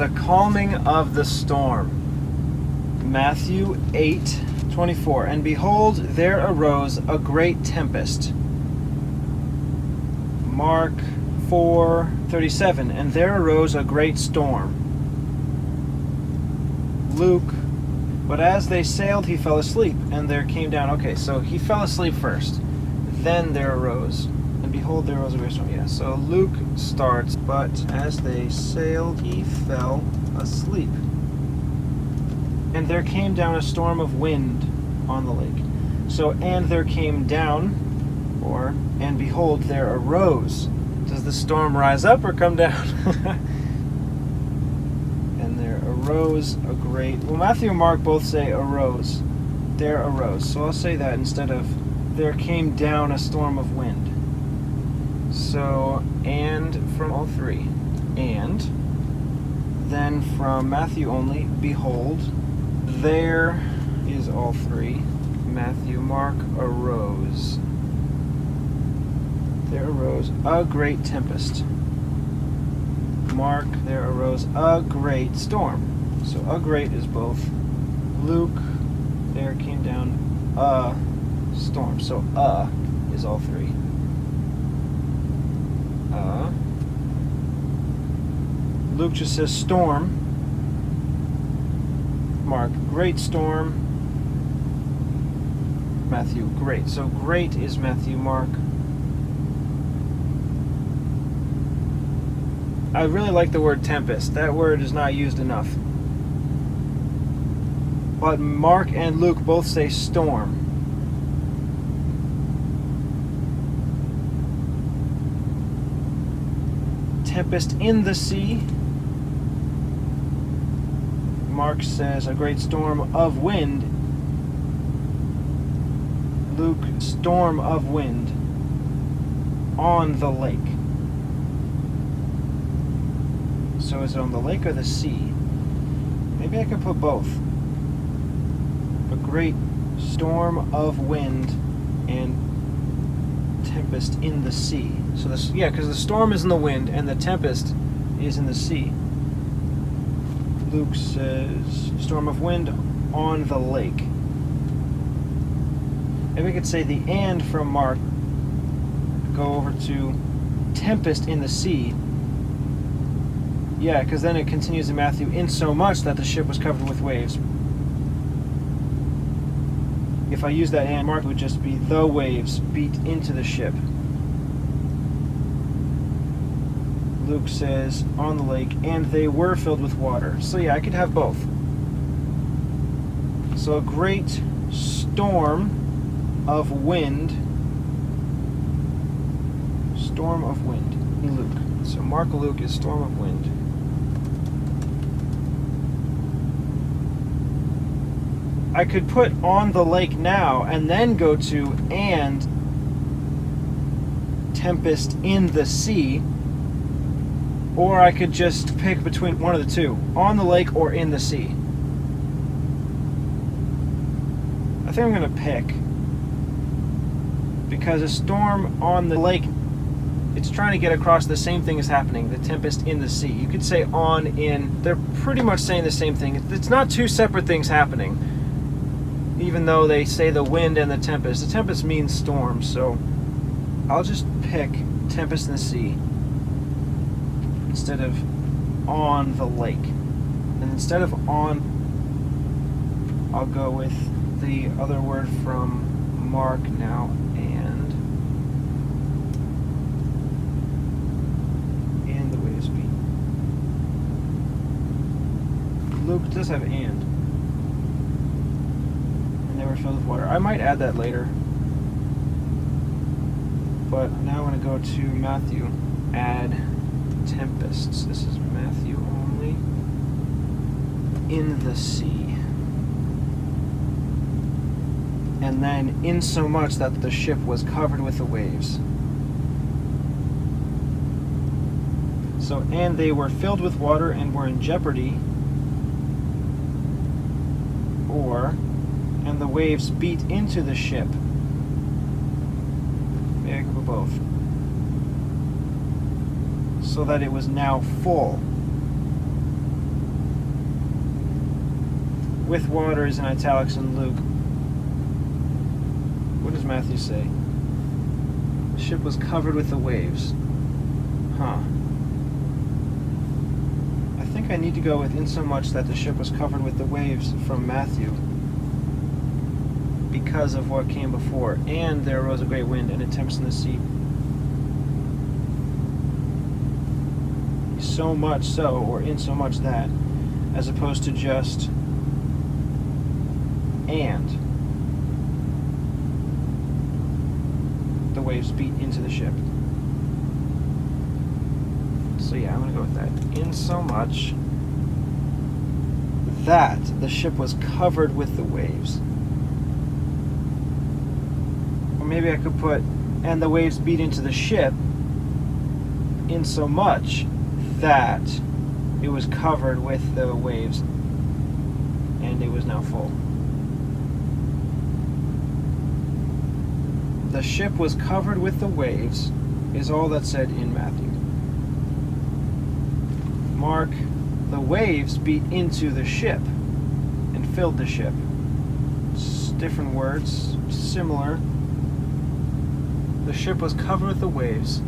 the calming of the storm. Matthew 8:24. And behold, there arose a great tempest. Mark 4:37. And there arose a great storm. Luke, but as they sailed, he fell asleep, and there came down. Okay, so he fell asleep first. Then there arose. And behold, there arose a great storm. Yeah, so Luke starts, but as they sailed, he fell asleep. And there came down a storm of wind on the lake. So, and there came down, or, and behold, there arose. Does the storm rise up or come down? And there arose a great... Well, Matthew and Mark both say arose. There arose. So I'll say that instead of there came down a storm of wind. So, and from all three. And then from Matthew only, behold, there is all three. Matthew, Mark, arose. There arose a great tempest. Mark, there arose a great storm. So a great is both. Luke, there came down a storm. So is all three. Luke just says storm. Mark, great storm. Matthew, great. So great is Matthew, Mark. I really like the word tempest. That word is not used enough. But Mark and Luke both say storm. Tempest in the sea. Mark says a great storm of wind. Luke, storm of wind on the lake. So is it on the lake or the sea? Maybe I could put both. A great storm of wind and tempest in the sea. So this, yeah, because the storm is in the wind and the tempest is in the sea. Luke says storm of wind on the lake. Maybe we could say the and from Mark, go over to tempest in the sea. Yeah, because then it continues in Matthew, in so much that the ship was covered with waves. If I use that and, Mark would just be the waves beat into the ship. Luke says on the lake, and they were filled with water. So yeah, I could have both. So a great storm of wind. Storm of wind in Luke. So Mark Luke is storm of wind. I could put on the lake now and then go to and tempest in the sea, or I could just pick between one of the two, on the lake or in the sea. I think I'm going to pick, because a storm on the lake, it's trying to get across the same thing is happening, the tempest in the sea. You could say on, in, they're pretty much saying the same thing. It's not two separate things happening, even though they say the wind and the tempest. The tempest means storm, so I'll just pick tempest in the sea instead of on the lake. And instead of on, I'll go with the other word from Mark now, and the waves beat. Luke does have and they were filled with water. I might add that later, but now I'm going to go to Matthew. Add tempests. This is Matthew only. In the sea. And then in so much that the ship was covered with the waves. So, and they were filled with water and were in jeopardy, or, and the waves beat into the ship. Maybe I could put both. So that it was now full. with water is in italics in Luke. What does Matthew say? The ship was covered with the waves. Huh. I think I need to go with insomuch that the ship was covered with the waves from Matthew because of what came before. And there arose a great wind and a tempest in the sea. So much so, or insomuch that, as opposed to just and. The waves beat into the ship. So yeah, I'm going to go with that. Insomuch that the ship was covered with the waves. Or maybe I could put, and the waves beat into the ship insomuch that it was covered with the waves and it was now full. The ship was covered with the waves is all that's said in Matthew. Mark, the waves beat into the ship and filled the ship. It's different words, similar. The ship was covered with the waves.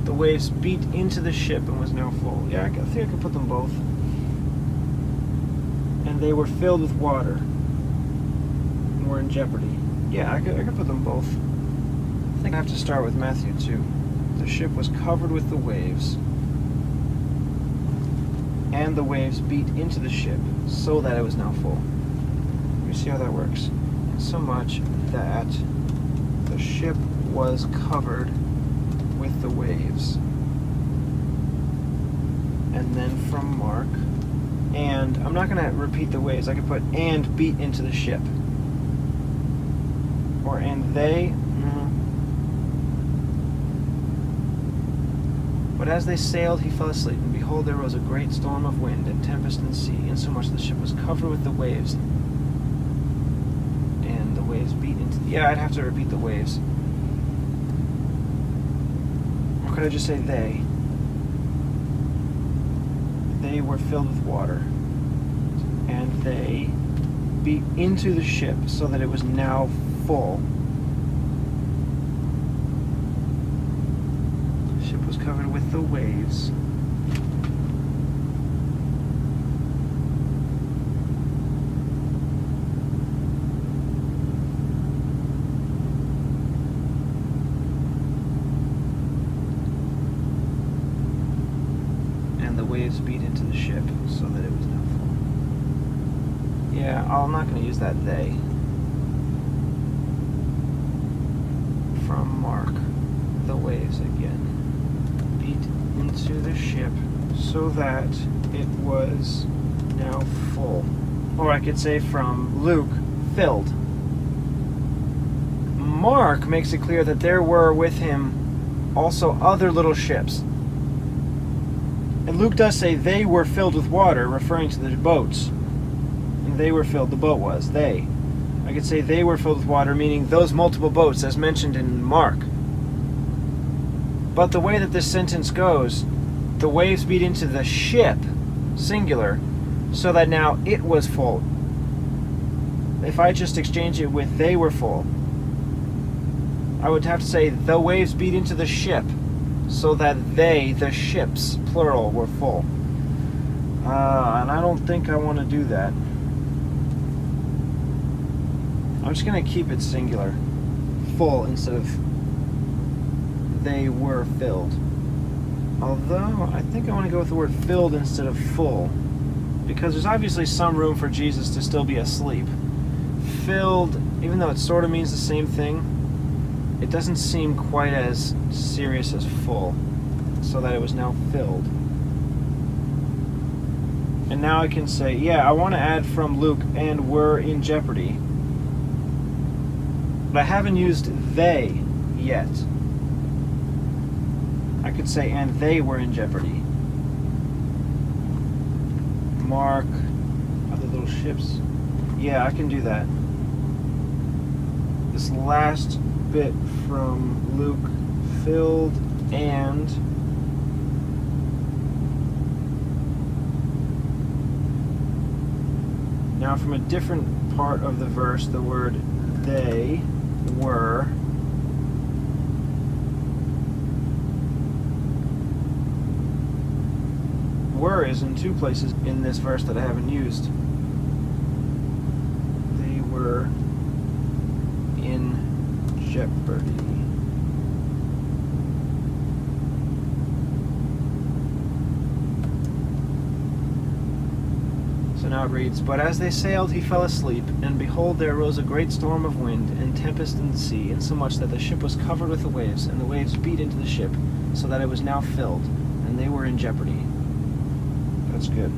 The waves beat into the ship and was now full. Yeah, I think I could put them both. And they were filled with water and were in jeopardy. Yeah, I could put them both. I think I have to start with Matthew 2. The ship was covered with the waves, and the waves beat into the ship so that it was now full. Let me see how that works. So much that the ship was covered with the waves. And then from Mark, and I'm not going to repeat the waves. I could put and beat into the ship. Or and they. But as they sailed, he fell asleep, and behold, there rose a great storm of wind and tempest in the sea, insomuch the ship was covered with the waves. And the waves beat into. Yeah, I'd have to repeat the waves. Or could I just say they? They were filled with water, and they beat into the ship so that it was now full. The ship was covered with the waves. And the waves beat into the ship so that it was now full. Yeah, I'm not going to use that they. From Mark, the waves again beat into the ship so that it was now full. Or I could say from Luke, filled. Mark makes it clear that there were with him also other little ships. And Luke does say they were filled with water, referring to the boats. And they were filled, the boat was, they. I could say they were filled with water, meaning those multiple boats as mentioned in Mark. But the way that this sentence goes, the waves beat into the ship, singular, so that now it was full. If I just exchange it with they were full, I would have to say the waves beat into the ship, so that they, the ships, plural, were full. And I don't think I want to do that. I'm just going to keep it singular. Full instead of they were filled. Although, I think I want to go with the word filled instead of full. Because there's obviously some room for Jesus to still be asleep. Filled, even though it sort of means the same thing, it doesn't seem quite as serious as full. So that it was now filled. And now I can say, yeah, I want to add from Luke, and were in jeopardy. But I haven't used they yet. I could say, and they were in jeopardy. Mark, other little ships. Yeah, I can do that. This last bit from Luke, filled and Now from a different part of the verse, the word they were is in two places in this verse that I haven't used. They were in jeopardy. So now it reads, "But as they sailed, he fell asleep, and behold, there arose a great storm of wind and tempest in the sea, insomuch that the ship was covered with the waves, and the waves beat into the ship, so that it was now filled, and they were in jeopardy." That's good.